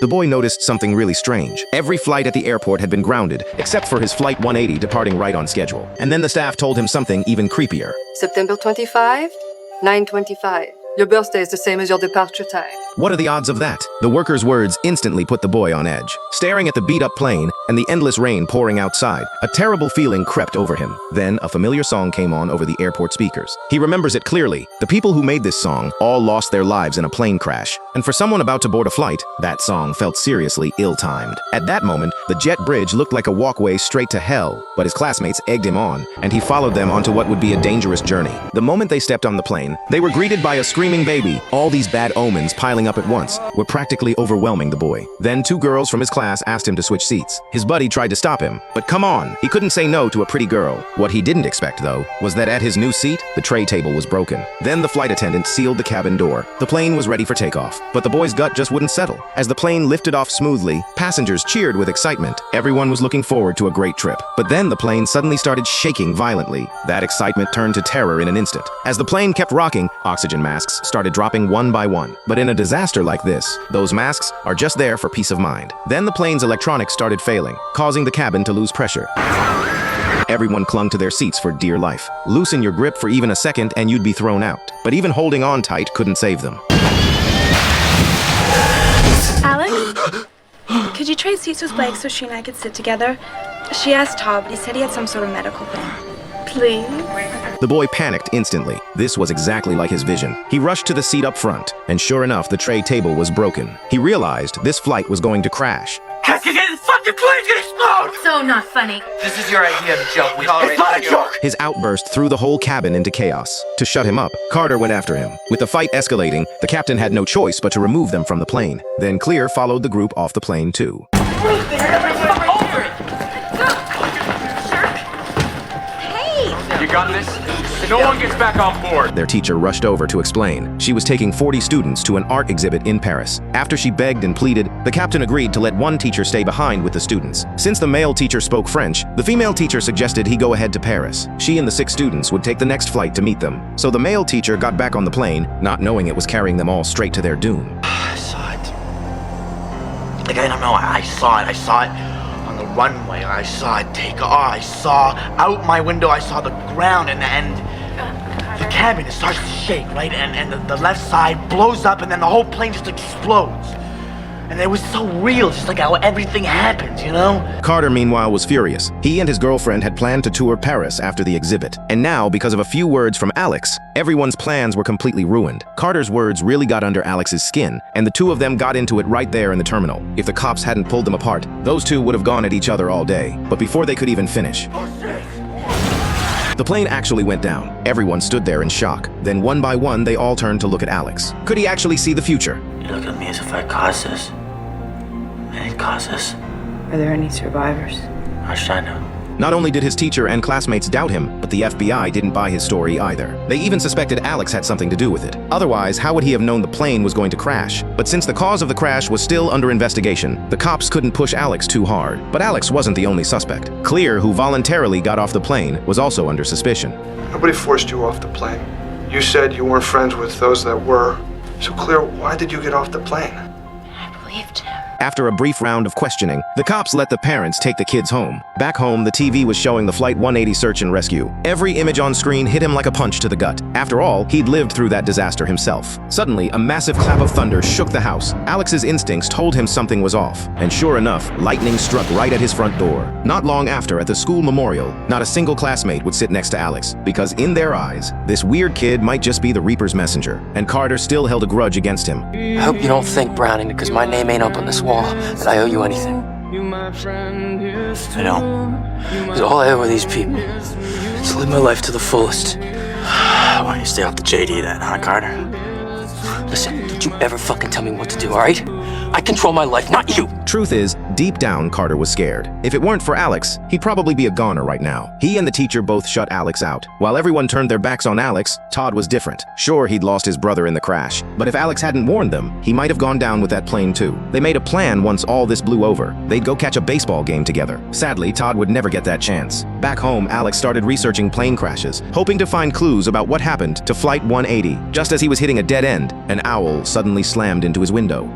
the boy noticed something really strange. Every flight at the airport had been grounded, except for his Flight 180 departing right on schedule. And then the staff told him something even creepier. September 25, 9:25. Your birthday is the same as your departure time. What are the odds of that? The worker's words instantly put the boy on edge. Staring at the beat-up plane and the endless rain pouring outside, a terrible feeling crept over him. Then a familiar song came on over the airport speakers. He remembers it clearly. The people who made this song all lost their lives in a plane crash. And for someone about to board a flight, that song felt seriously ill-timed. At that moment, the jet bridge looked like a walkway straight to hell, but his classmates egged him on, and he followed them onto what would be a dangerous journey. The moment they stepped on the plane, they were greeted by a screaming baby. All these bad omens piling up at once were practically overwhelming the boy. Then 2 girls from his class asked him to switch seats. His buddy tried to stop him, but come on, he couldn't say no to a pretty girl. What he didn't expect, though, was that at his new seat, the tray table was broken. Then the flight attendant sealed the cabin door. The plane was ready for takeoff, but the boy's gut just wouldn't settle. As the plane lifted off smoothly, passengers cheered with excitement. Everyone was looking forward to a great trip. But then the plane suddenly started shaking violently. That excitement turned to terror in an instant. As the plane kept rocking, oxygen masks started dropping one by one. But in a disaster like this, those masks are just there for peace of mind. Then the plane's electronics started failing, causing the cabin to lose pressure. Everyone clung to their seats for dear life. Loosen your grip for even a second and you'd be thrown out. But even holding on tight couldn't save them. Alex? Could you trade seats with Blake so she and I could sit together? She asked Todd, but he said he had some sort of medical thing. Please? The boy panicked instantly. This was exactly like his vision. He rushed to the seat up front, and sure enough, the tray table was broken. He realized this flight was going to crash. The fucking plane's gonna explode! So not funny. This is your idea of a joke. It's not a joke! His outburst threw the whole cabin into chaos. To shut him up, Carter went after him. With the fight escalating, the captain had no choice but to remove them from the plane. Then Clear followed the group off the plane too. You got this? No one gets back on board. Their teacher rushed over to explain. She was taking 40 students to an art exhibit in Paris. After she begged and pleaded, the captain agreed to let one teacher stay behind with the students. Since the male teacher spoke French, the female teacher suggested he go ahead to Paris. She and the 6 students would take the next flight to meet them. So the male teacher got back on the plane, not knowing it was carrying them all straight to their doom. I saw it. Like, I don't know, I saw it. I saw it on the runway. I saw it take off. I saw out my window, I saw the ground and the cabin, it starts to shake, right? And the left side blows up and then the whole plane just explodes. And it was so real, just like how everything happens, you know? Carter, meanwhile, was furious. He and his girlfriend had planned to tour Paris after the exhibit. And now, because of a few words from Alex, everyone's plans were completely ruined. Carter's words really got under Alex's skin, and the two of them got into it right there in the terminal. If the cops hadn't pulled them apart, those two would have gone at each other all day. But before they could even finish, the plane actually went down. Everyone stood there in shock. Then one by one, they all turned to look at Alex. Could he actually see the future? You look at me as if I caused this. I didn't cause this. Are there any survivors? How should I know? Not only did his teacher and classmates doubt him, but the FBI didn't buy his story either. They even suspected Alex had something to do with it. Otherwise, how would he have known the plane was going to crash? But since the cause of the crash was still under investigation, the cops couldn't push Alex too hard. But Alex wasn't the only suspect. Clear, who voluntarily got off the plane, was also under suspicion. Nobody forced you off the plane. You said you weren't friends with those that were. So Clear, why did you get off the plane? I believed him. After a brief round of questioning, the cops let the parents take the kids home. Back home, the TV was showing the Flight 180 search and rescue. Every image on screen hit him like a punch to the gut. After all, he'd lived through that disaster himself. Suddenly, a massive clap of thunder shook the house. Alex's instincts told him something was off. And sure enough, lightning struck right at his front door. Not long after, at the school memorial, not a single classmate would sit next to Alex, because in their eyes, this weird kid might just be the Reaper's messenger. And Carter still held a grudge against him. I hope you don't think, Browning, because my name ain't up on this wall, that I owe you anything. I don't. Because all I owe are these people. To live my life to the fullest. Why don't you stay off the JD then, huh, Carter? Listen, don't you ever fucking tell me what to do, alright? I control my life, not you! Truth is, deep down, Carter was scared. If it weren't for Alex, he'd probably be a goner right now. He and the teacher both shut Alex out. While everyone turned their backs on Alex, Todd was different. Sure, he'd lost his brother in the crash, but if Alex hadn't warned them, he might have gone down with that plane too. They made a plan once all this blew over. They'd go catch a baseball game together. Sadly, Todd would never get that chance. Back home, Alex started researching plane crashes, hoping to find clues about what happened to Flight 180. Just as he was hitting a dead end, an owl suddenly slammed into his window.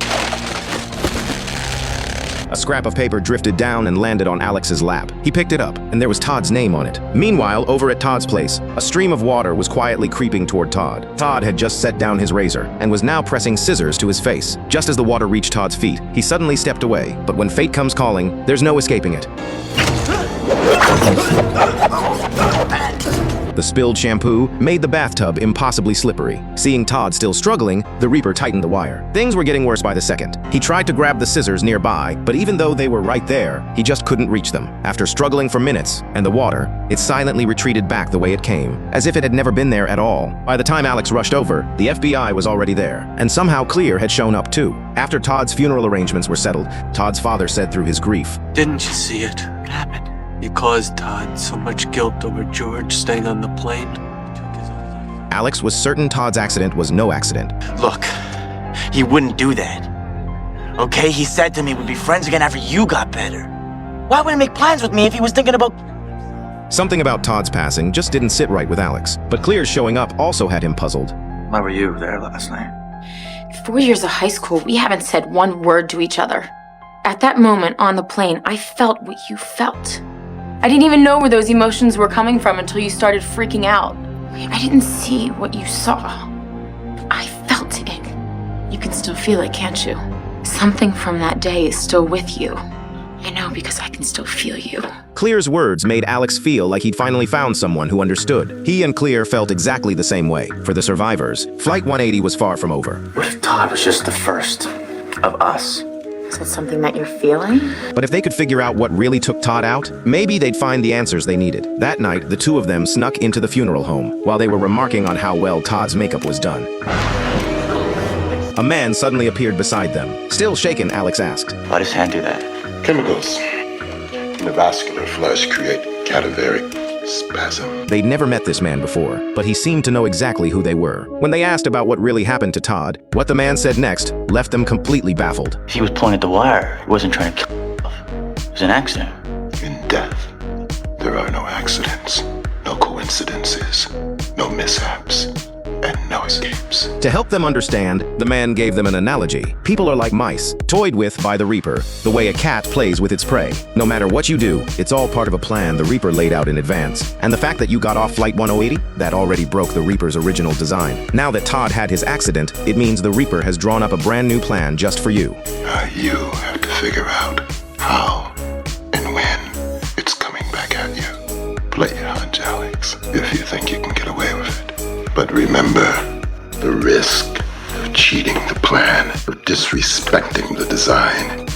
A scrap of paper drifted down and landed on Alex's lap. He picked it up, and there was Todd's name on it. Meanwhile, over at Todd's place, a stream of water was quietly creeping toward Todd. Todd had just set down his razor and was now pressing scissors to his face. Just as the water reached Todd's feet, he suddenly stepped away. But when fate comes calling, there's no escaping it. The spilled shampoo made the bathtub impossibly slippery. Seeing Todd still struggling, the Reaper tightened the wire. Things were getting worse by the second. He tried to grab the scissors nearby, but even though they were right there, he just couldn't reach them. After struggling for minutes, and the water, it silently retreated back the way it came, as if it had never been there at all. By the time Alex rushed over, the FBI was already there, and somehow Clear had shown up too. After Todd's funeral arrangements were settled, Todd's father said through his grief, Didn't you see it? What happened? You caused Todd so much guilt over George staying on the plane. Alex was certain Todd's accident was no accident. Look, he wouldn't do that. Okay, he said to me we'd be friends again after you got better. Why would he make plans with me if he was thinking about... Something about Todd's passing just didn't sit right with Alex, but Clear's showing up also had him puzzled. Why were you there last night? 4 years of high school, we haven't said one word to each other. At that moment on the plane, I felt what you felt. I didn't even know where those emotions were coming from until you started freaking out. I didn't see what you saw. I felt it. You can still feel it, can't you? Something from that day is still with you. I know because I can still feel you. Clear's words made Alex feel like he'd finally found someone who understood. He and Clear felt exactly the same way. For the survivors, Flight 180 was far from over. What if Todd was just the first of us? Is that something that you're feeling? But if they could figure out what really took Todd out, maybe they'd find the answers they needed. That night, the two of them snuck into the funeral home while they were remarking on how well Todd's makeup was done. A man suddenly appeared beside them. Still shaken, Alex asked, Why does hand do that? Chemicals in the vascular flush create cadaveric spasm. They'd never met this man before, but he seemed to know exactly who they were. When they asked about what really happened to Todd, what the man said next left them completely baffled. He was pulling at the wire. He wasn't trying to kill himself. It was an accident. In death, there are no accidents, no coincidences, no mishaps, and no escapes. To help them understand, the man gave them an analogy. People are like mice, toyed with by the Reaper, the way a cat plays with its prey. No matter what you do, it's all part of a plan the Reaper laid out in advance. And the fact that you got off Flight 180, that already broke the Reaper's original design. Now that Todd had his accident, it means the Reaper has drawn up a brand new plan just for you. You have to figure out how and when it's coming back at you. Play your hunch, Alex, if you think you can get away with it. But remember, the risk of cheating the plan, of disrespecting the design,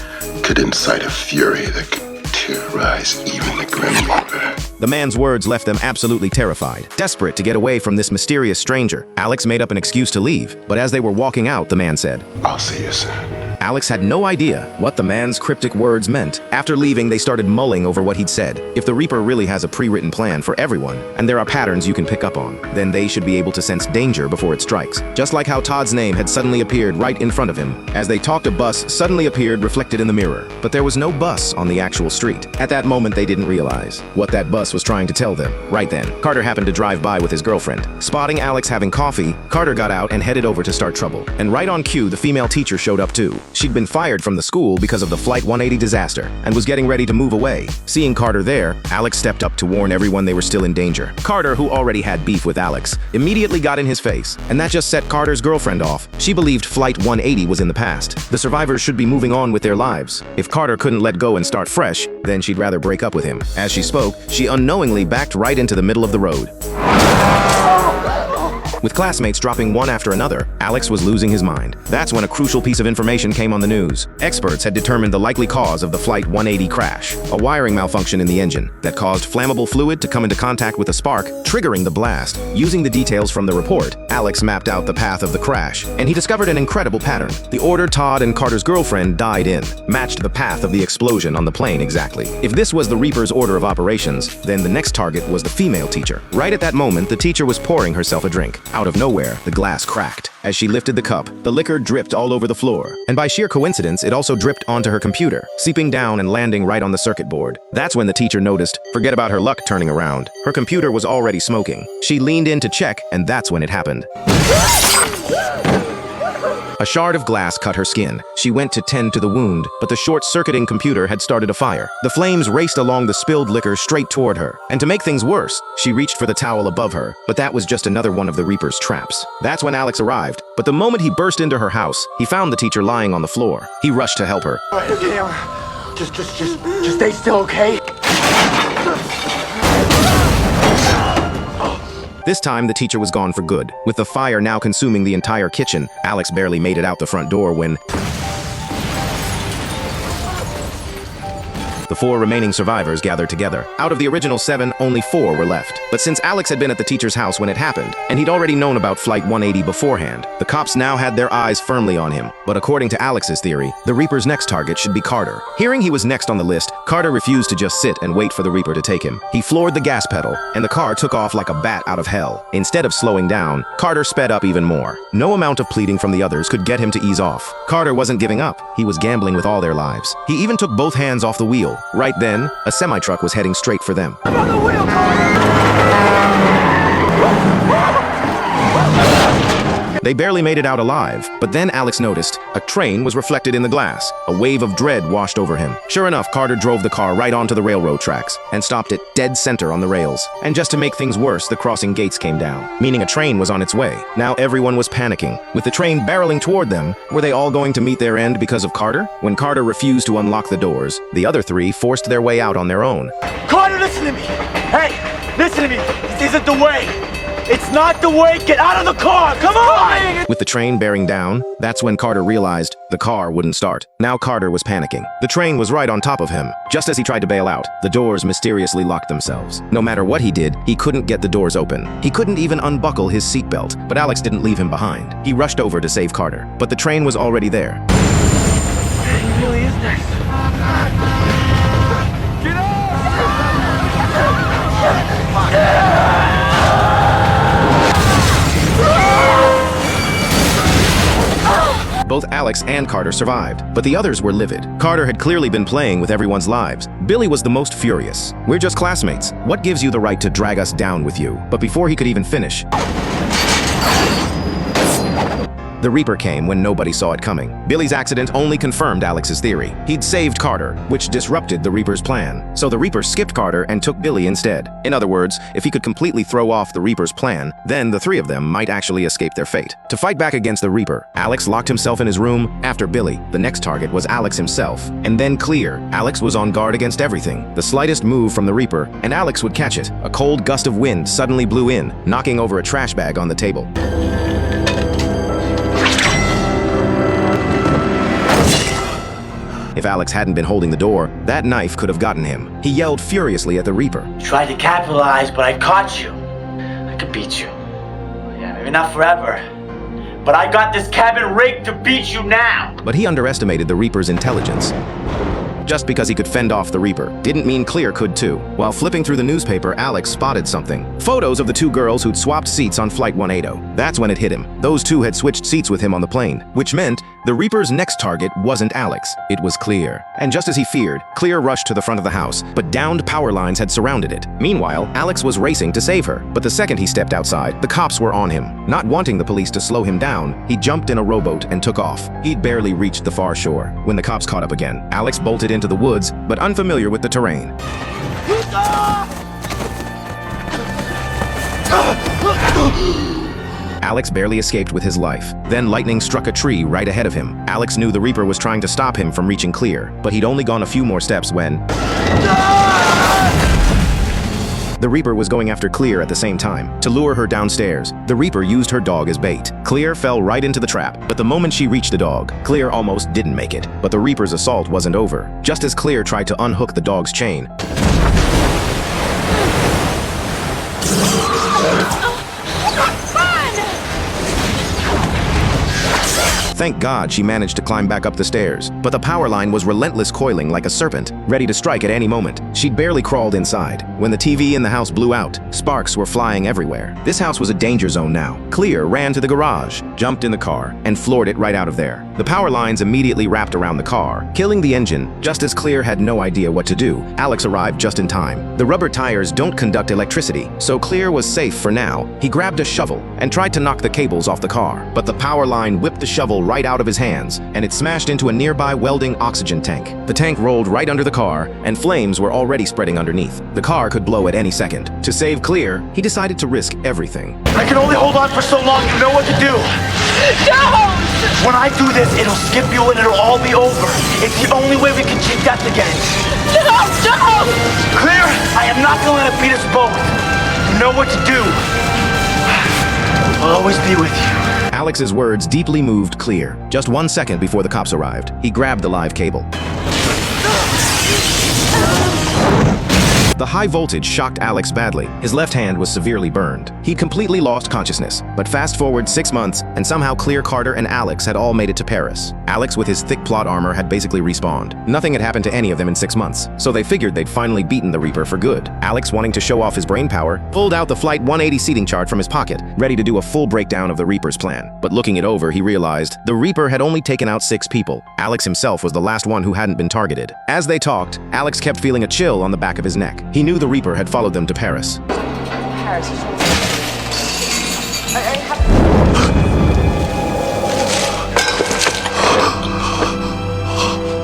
could incite a fury that could terrorize even the Grim Reaper. The man's words left them absolutely terrified, desperate to get away from this mysterious stranger. Alex made up an excuse to leave, but as they were walking out, the man said, I'll see you soon. Alex had no idea what the man's cryptic words meant. After leaving, they started mulling over what he'd said. If the Reaper really has a pre-written plan for everyone, and there are patterns you can pick up on, then they should be able to sense danger before it strikes. Just like how Todd's name had suddenly appeared right in front of him. As they talked, a bus suddenly appeared reflected in the mirror, but there was no bus on the actual street. At that moment, they didn't realize what that bus was trying to tell them. Right then, Carter happened to drive by with his girlfriend. Spotting Alex having coffee, Carter got out and headed over to start trouble. And right on cue, the female teacher showed up too. She'd been fired from the school because of the Flight 180 disaster and was getting ready to move away. Seeing Carter there, Alex stepped up to warn everyone they were still in danger. Carter, who already had beef with Alex, immediately got in his face, and that just set Carter's girlfriend off. She believed Flight 180 was in the past. The survivors should be moving on with their lives. If Carter couldn't let go and start fresh, then she'd rather break up with him. As she spoke, she unknowingly backed right into the middle of the road. With classmates dropping one after another, Alex was losing his mind. That's when a crucial piece of information came on the news. Experts had determined the likely cause of the Flight 180 crash, a wiring malfunction in the engine that caused flammable fluid to come into contact with a spark, triggering the blast. Using the details from the report, Alex mapped out the path of the crash, and he discovered an incredible pattern. The order Todd and Carter's girlfriend died in matched the path of the explosion on the plane exactly. If this was the Reaper's order of operations, then the next target was the female teacher. Right at that moment, the teacher was pouring herself a drink. Out of nowhere, the glass cracked. As she lifted the cup, the liquor dripped all over the floor. And by sheer coincidence, it also dripped onto her computer, seeping down and landing right on the circuit board. That's when the teacher noticed, forget about her luck turning around. Her computer was already smoking. She leaned in to check, and that's when it happened. A shard of glass cut her skin. She went to tend to the wound, but the short-circuiting computer had started a fire. The flames raced along the spilled liquor straight toward her. And to make things worse, she reached for the towel above her, but that was just another one of the Reaper's traps. That's when Alex arrived, but the moment he burst into her house, he found the teacher lying on the floor. He rushed to help her. All right, okay, just stay still, okay? This time, the teacher was gone for good. With the fire now consuming the entire kitchen, Alex barely made it out the front door when the 4 remaining survivors gathered together. Out of the original 7, only 4 were left. But since Alex had been at the teacher's house when it happened, and he'd already known about Flight 180 beforehand, the cops now had their eyes firmly on him. But according to Alex's theory, the Reaper's next target should be Carter. Hearing he was next on the list, Carter refused to just sit and wait for the Reaper to take him. He floored the gas pedal, and the car took off like a bat out of hell. Instead of slowing down, Carter sped up even more. No amount of pleading from the others could get him to ease off. Carter wasn't giving up. He was gambling with all their lives. He even took both hands off the wheel. Right then, a semi-truck was heading straight for them. I'm on the wheel, They barely made it out alive, but then Alex noticed a train was reflected in the glass. A wave of dread washed over him. Sure enough, Carter drove the car right onto the railroad tracks and stopped it dead center on the rails. And just to make things worse, the crossing gates came down, meaning a train was on its way. Now everyone was panicking. With the train barreling toward them, were they all going to meet their end because of Carter? When Carter refused to unlock the doors, the other 3 forced their way out on their own. Carter, listen to me! Hey, listen to me! This isn't the way! It's not the way! Get out of the car! Come on! With the train bearing down, that's when Carter realized the car wouldn't start. Now Carter was panicking. The train was right on top of him. Just as he tried to bail out, the doors mysteriously locked themselves. No matter what he did, he couldn't get the doors open. He couldn't even unbuckle his seatbelt, but Alex didn't leave him behind. He rushed over to save Carter, but the train was already there. He really is next. Get up! Both Alex and Carter survived, but the others were livid. Carter had clearly been playing with everyone's lives. Billy was the most furious. "We're just classmates. What gives you the right to drag us down with you?" But before he could even finish, the Reaper came when nobody saw it coming. Billy's accident only confirmed Alex's theory. He'd saved Carter, which disrupted the Reaper's plan. So the Reaper skipped Carter and took Billy instead. In other words, if he could completely throw off the Reaper's plan, then the 3 of them might actually escape their fate. To fight back against the Reaper, Alex locked himself in his room. After Billy, the next target was Alex himself. And then Clear. Alex was on guard against everything. The slightest move from the Reaper, and Alex would catch it. A cold gust of wind suddenly blew in, knocking over a trash bag on the table. If Alex hadn't been holding the door, that knife could have gotten him. He yelled furiously at the Reaper. You tried to capitalize, but I caught you. I could beat you. Yeah, maybe not forever. But I got this cabin rigged to beat you now! But he underestimated the Reaper's intelligence. Just because he could fend off the Reaper didn't mean Clear could too. While flipping through the newspaper, Alex spotted something. Photos of the 2 girls who'd swapped seats on Flight 180. That's when it hit him. Those 2 had switched seats with him on the plane, which meant the Reaper's next target wasn't Alex. It was Clear. And just as he feared, Clear rushed to the front of the house, but downed power lines had surrounded it. Meanwhile, Alex was racing to save her, but the second he stepped outside, the cops were on him. Not wanting the police to slow him down, he jumped in a rowboat and took off. He'd barely reached the far shore when the cops caught up again. Alex bolted into the woods, but unfamiliar with the terrain. Alex barely escaped with his life. Then lightning struck a tree right ahead of him. Alex knew the Reaper was trying to stop him from reaching Clear, but he'd only gone a few more steps when the Reaper was going after Clear at the same time. To lure her downstairs, the Reaper used her dog as bait. Clear fell right into the trap, but the moment she reached the dog, Clear almost didn't make it. But the Reaper's assault wasn't over. Just as Clear tried to unhook the dog's chain, thank God she managed to climb back up the stairs, but the power line was relentless, coiling like a serpent, ready to strike at any moment. She'd barely crawled inside when the TV in the house blew out. Sparks were flying everywhere. This house was a danger zone now. Clear ran to the garage. jumped in the car, and floored it right out of there. The power lines immediately wrapped around the car, killing the engine. Just as Clear had no idea what to do, Alex arrived just in time. The rubber tires don't conduct electricity, so Clear was safe for now. He grabbed a shovel and tried to knock the cables off the car, but the power line whipped the shovel right out of his hands, and it smashed into a nearby welding oxygen tank. The tank rolled right under the car, and flames were already spreading underneath. The car could blow at any second. To save Clear, he decided to risk everything. I can only hold on for so long. You know what to do. Don't! When I do this, it'll skip you and it'll all be over. It's the only way we can cheat death again. No, don't! Clear? I am not gonna let it beat us both. You know what to do. I'll always be with you. Alex's words deeply moved Clear. Just 1 second before the cops arrived, he grabbed the live cable. The high voltage shocked Alex badly. His left hand was severely burned. He completely lost consciousness. But fast forward 6 months, and somehow Clear, Carter, and Alex had all made it to Paris. Alex, with his thick plot armor, had basically respawned. Nothing had happened to any of them in 6 months, so they figured they'd finally beaten the Reaper for good. Alex, wanting to show off his brain power, pulled out the Flight 180 seating chart from his pocket, ready to do a full breakdown of the Reaper's plan. But looking it over, he realized the Reaper had only taken out 6 people. Alex himself was the last one who hadn't been targeted. As they talked, Alex kept feeling a chill on the back of his neck. He knew the Reaper had followed them to Paris.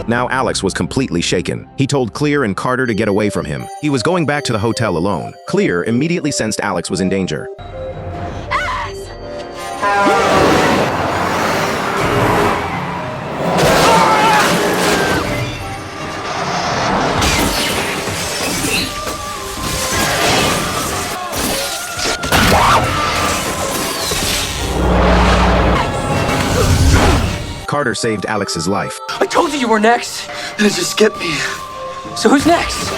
Now Alex was completely shaken. He told Clear and Carter to get away from him. He was going back to the hotel alone. Clear immediately sensed Alex was in danger. Carter saved Alex's life. I told you were next. Just get me. So who's next?